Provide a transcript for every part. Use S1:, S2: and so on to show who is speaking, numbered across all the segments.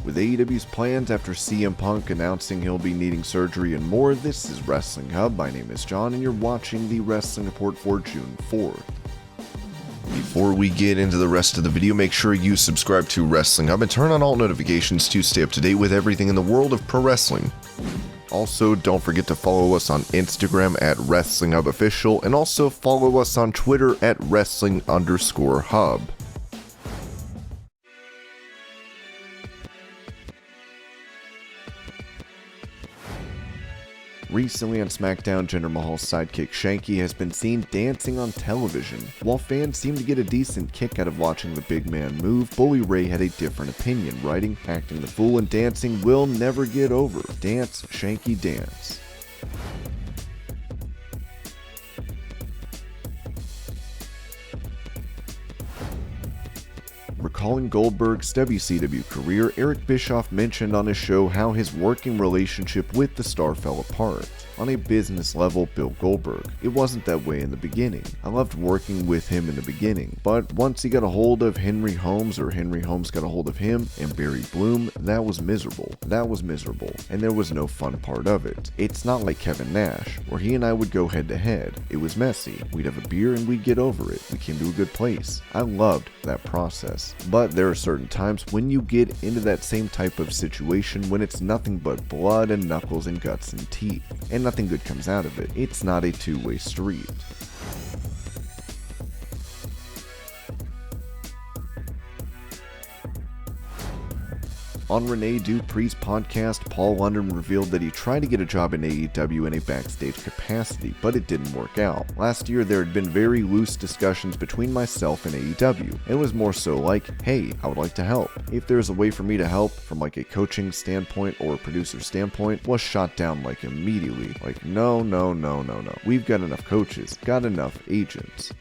S1: with AEW's plans after CM Punk announcing he'll be needing surgery and more. This is Wrestling Hub. My name is John and you're watching the Wrestling Report for June 4th. Before we get into the rest of the video, make sure you subscribe to Wrestling Hub and turn on all notifications to stay up to date with everything in the world of pro wrestling. Also, don't forget to follow us on Instagram at WrestlingHubOfficial and also follow us on Twitter at Wrestling_Hub. Recently on SmackDown, Jinder Mahal's sidekick Shanky has been seen dancing on television. While fans seem to get a decent kick out of watching the big man move, Bully Ray had a different opinion, writing, "Acting the fool and dancing will never get over. Dance, Shanky, dance." Recalling Goldberg's WCW career, Eric Bischoff mentioned on his show how his working relationship with the star fell apart. On a business level, Bill Goldberg. It wasn't that way in the beginning. I loved working with him in the beginning, but once he got a hold of Henry Holmes, or Henry Holmes got a hold of him, and Barry Bloom, that was miserable. And there was no fun part of it. It's not like Kevin Nash, where he and I would go head to head. It was messy. We'd have a beer and we'd get over it. We came to a good place. I loved that process. But there are certain times when you get into that same type of situation when it's nothing but blood and knuckles and guts and teeth, and nothing good comes out of it. It's not a two-way street. On Rene Dupree's podcast, Paul London revealed that he tried to get a job in AEW in a backstage capacity, but it didn't work out. Last year, there had been very loose discussions between myself and AEW. It was more so like, hey, I would like to help. If there's a way for me to help from like a coaching standpoint or a producer standpoint, was shot down like immediately. Like, no. We've got enough coaches, got enough agents.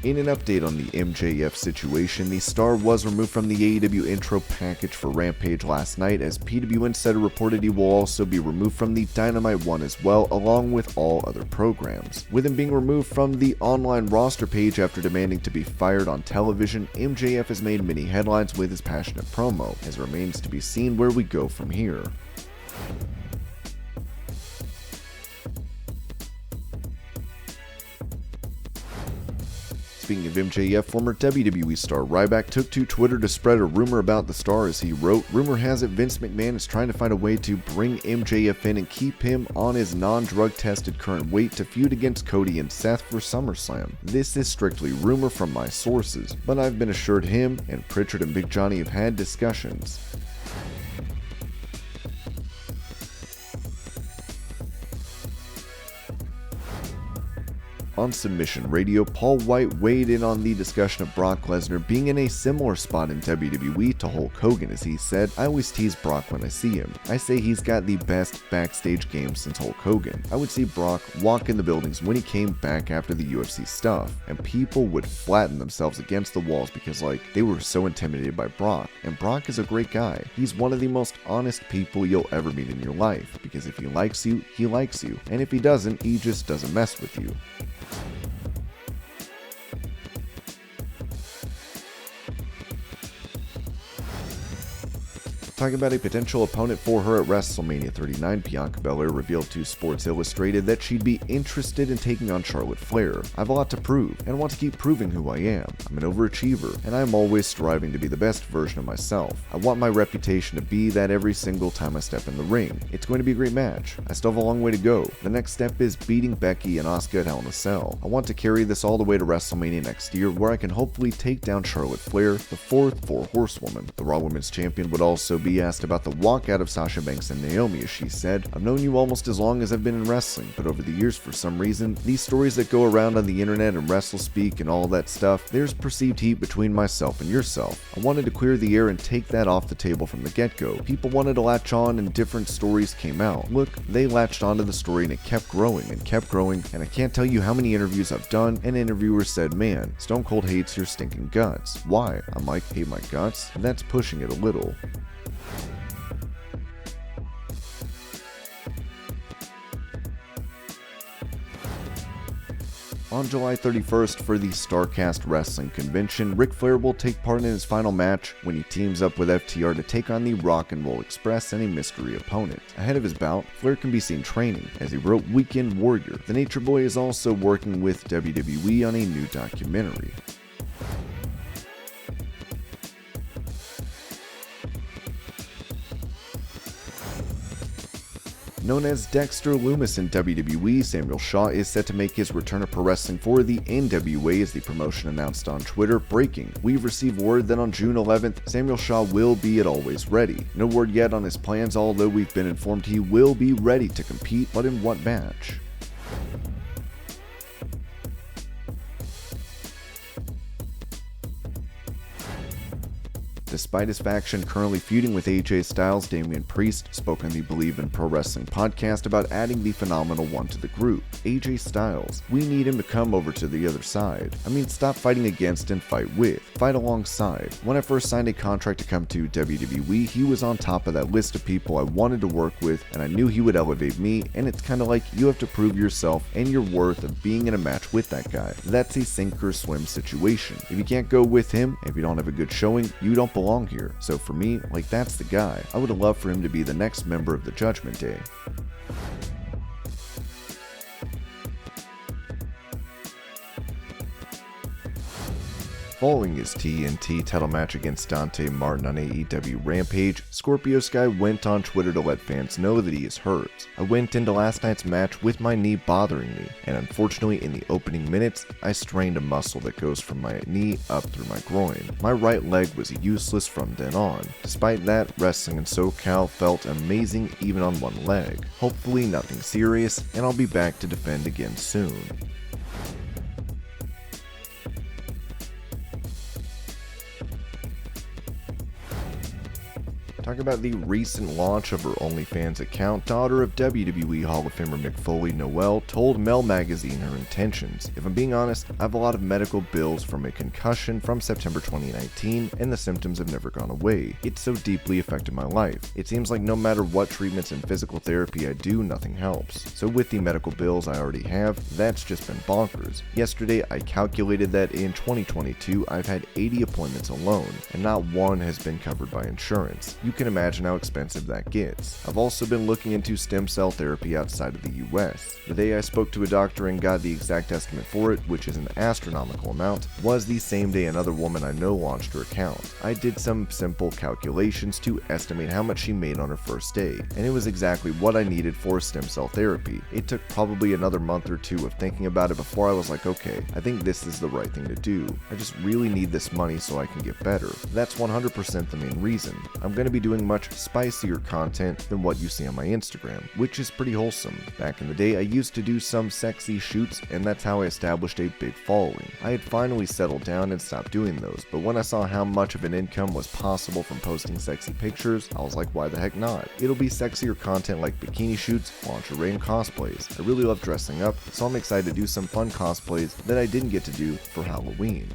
S1: In an update on the MJF situation, the star was removed from the AEW intro package for Rampage last night, as PW Insider reported he will also be removed from the Dynamite one as well, along with all other programs. With him being removed from the online roster page after demanding to be fired on television, MJF has made many headlines with his passionate promo, as it remains to be seen where we go from here. Speaking of MJF, former WWE star Ryback took to Twitter to spread a rumor about the star, as he wrote, "Rumor has it Vince McMahon is trying to find a way to bring MJF in and keep him on his non-drug tested current weight to feud against Cody and Seth for SummerSlam. This is strictly rumor from my sources, but I've been assured him and Pritchard and Big Johnny have had discussions." On Submission Radio, Paul White weighed in on the discussion of Brock Lesnar being in a similar spot in WWE to Hulk Hogan, as he said, "I always tease Brock when I see him. I say he's got the best backstage game since Hulk Hogan. I would see Brock walk in the buildings when he came back after the UFC stuff, and people would flatten themselves against the walls because they were so intimidated by Brock. And Brock is a great guy. He's one of the most honest people you'll ever meet in your life, because if he likes you, he likes you, and if he doesn't, he just doesn't mess with you." Talking about a potential opponent for her at WrestleMania 39, Bianca Belair revealed to Sports Illustrated that she'd be interested in taking on Charlotte Flair. "I have a lot to prove, and want to keep proving who I am. I'm an overachiever, and I'm always striving to be the best version of myself. I want my reputation to be that every single time I step in the ring. It's going to be a great match. I still have a long way to go. The next step is beating Becky and Asuka at Hell in a Cell. I want to carry this all the way to WrestleMania next year, where I can hopefully take down Charlotte Flair, the fourth Horsewoman." The Raw Women's Champion would also be asked about the walkout of Sasha Banks and Naomi, as she said, "I've known you almost as long as I've been in wrestling, but over the years, for some reason, these stories that go around on the internet and wrestle speak and all that stuff, there's perceived heat between myself and yourself. I wanted to clear the air and take that off the table from the get-go. People wanted to latch on and different stories came out. Look, they latched onto the story and it kept growing, and I can't tell you how many interviews I've done, and interviewers said, 'Man, Stone Cold hates your stinking guts.' Why?" I'm like, "Hate my guts? That's pushing it a little." On July 31st for the StarCast Wrestling Convention, Ric Flair will take part in his final match when he teams up with FTR to take on the Rock and Roll Express and a mystery opponent. Ahead of his bout, Flair can be seen training, as he wrote Weekend Warrior. The Nature Boy is also working with WWE on a new documentary. Known as Dexter Lumis in WWE, Samuel Shaw is set to make his return to pro wrestling for the NWA as the promotion announced on Twitter. Breaking: we've received word that on June 11th, Samuel Shaw will be at Always Ready. No word yet on his plans, although we've been informed he will be ready to compete, but in what match? Despite his faction currently feuding with AJ Styles, Damian Priest spoke on the Believe in Pro Wrestling podcast about adding the Phenomenal One to the group. AJ Styles, we need him to come over to the other side. I mean, stop fighting against and fight with. Fight alongside. When I first signed a contract to come to WWE, he was on top of that list of people I wanted to work with, and I knew he would elevate me, and it's kinda like you have to prove yourself and your worth of being in a match with that guy. That's a sink or swim situation. If you can't go with him, if you don't have a good showing, you don't belong here. So for me, like, that's the guy. I would love for him to be the next member of the Judgment Day. Following his TNT title match against Dante Martin on AEW Rampage, Scorpio Sky went on Twitter to let fans know that he is hurt. I went into last night's match with my knee bothering me, and unfortunately in the opening minutes, I strained a muscle that goes from my knee up through my groin. My right leg was useless from then on. Despite that, wrestling in SoCal felt amazing even on one leg. Hopefully nothing serious, and I'll be back to defend again soon. Talking about the recent launch of her OnlyFans account, daughter of WWE Hall of Famer Mick Foley, Noelle, told Mel Magazine her intentions. If I'm being honest, I have a lot of medical bills from a concussion from September 2019, and the symptoms have never gone away. It's so deeply affected my life. It seems like no matter what treatments and physical therapy I do, nothing helps. So with the medical bills I already have, that's just been bonkers. Yesterday, I calculated that in 2022, I've had 80 appointments alone, and not one has been covered by insurance. You can imagine how expensive that gets. I've also been looking into stem cell therapy outside of the US. The day I spoke to a doctor and got the exact estimate for it, which is an astronomical amount, was the same day another woman I know launched her account. I did some simple calculations to estimate how much she made on her first day, and it was exactly what I needed for stem cell therapy. It took probably another month or two of thinking about it before I was like, okay, I think this is the right thing to do. I just really need this money so I can get better. That's 100% the main reason. I'm going to be doing much spicier content than what you see on my Instagram, which is pretty wholesome. Back in the day, I used to do some sexy shoots, and that's how I established a big following. I had finally settled down and stopped doing those, but when I saw how much of an income was possible from posting sexy pictures, I was like, why the heck not? It'll be sexier content like bikini shoots, lingerie, and cosplays. I really love dressing up, so I'm excited to do some fun cosplays that I didn't get to do for Halloween.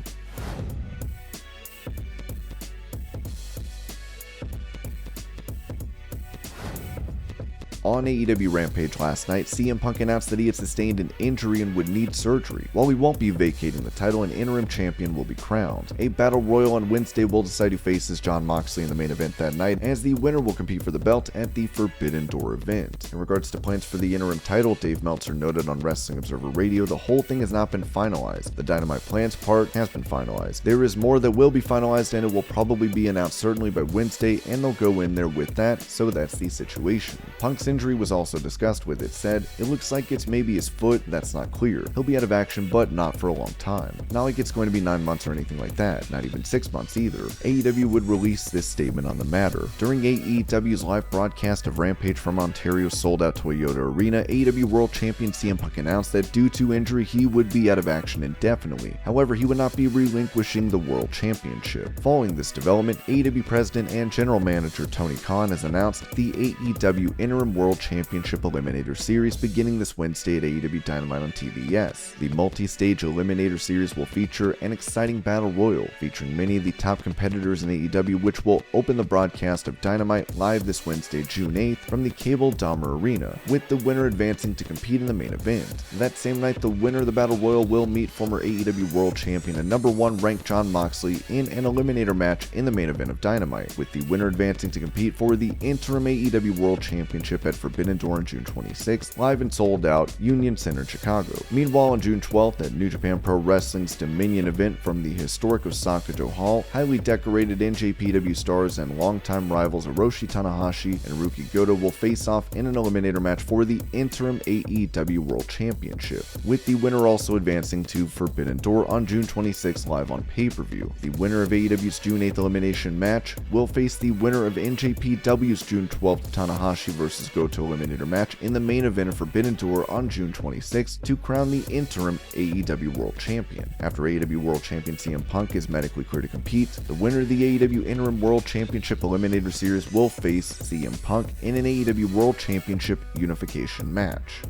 S1: On AEW Rampage last night, CM Punk announced that he had sustained an injury and would need surgery. While he won't be vacating the title, an interim champion will be crowned. A battle royal on Wednesday will decide who faces Jon Moxley in the main event that night, as the winner will compete for the belt at the Forbidden Door event. In regards to plans for the interim title, Dave Meltzer noted on Wrestling Observer Radio, the whole thing has not been finalized. The Dynamite plans part has been finalized. There is more that will be finalized, and it will probably be announced certainly by Wednesday, and they'll go in there with that, so that's the situation. Punk's injury was also discussed with it said, it looks like it's maybe his foot, that's not clear. He'll be out of action, but not for a long time. Not like it's going to be 9 months or anything like that, not even 6 months either. AEW would release this statement on the matter. During AEW's live broadcast of Rampage from Ontario's sold-out Toyota Arena, AEW World Champion CM Punk announced that due to injury, he would be out of action indefinitely. However, he would not be relinquishing the World Championship. Following this development, AEW President and General Manager Tony Khan has announced the AEW Interim World World Championship Eliminator Series beginning this Wednesday at AEW Dynamite on TBS. The multi-stage Eliminator Series will feature an exciting battle royal featuring many of the top competitors in AEW, which will open the broadcast of Dynamite live this Wednesday, June 8th from the Cable Dahmer Arena, with the winner advancing to compete in the main event. That same night, the winner of the battle royal will meet former AEW World Champion and #1 ranked Jon Moxley in an Eliminator match in the main event of Dynamite, with the winner advancing to compete for the interim AEW World Championship at Forbidden Door on June 26th, live and sold out Union Center in Chicago. Meanwhile, on June 12th at New Japan Pro Wrestling's Dominion event from the historic Osaka-jo Hall, highly decorated NJPW stars and longtime rivals Hiroshi Tanahashi and Ruki Goto will face off in an eliminator match for the interim AEW World Championship, with the winner also advancing to Forbidden Door on June 26th live on pay-per-view. The winner of AEW's June 8th elimination match will face the winner of NJPW's June 12th Tanahashi vs. Goto eliminator match in the main event of Forbidden Door on June 26th to crown the interim AEW World Champion. After AEW World Champion CM Punk is medically cleared to compete, the winner of the AEW Interim World Championship Eliminator Series will face CM Punk in an AEW World Championship unification match.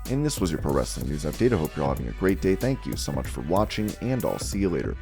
S1: And this was your Pro Wrestling News Update. I hope you're all having a great day. Thank you so much for watching, and I'll see you later.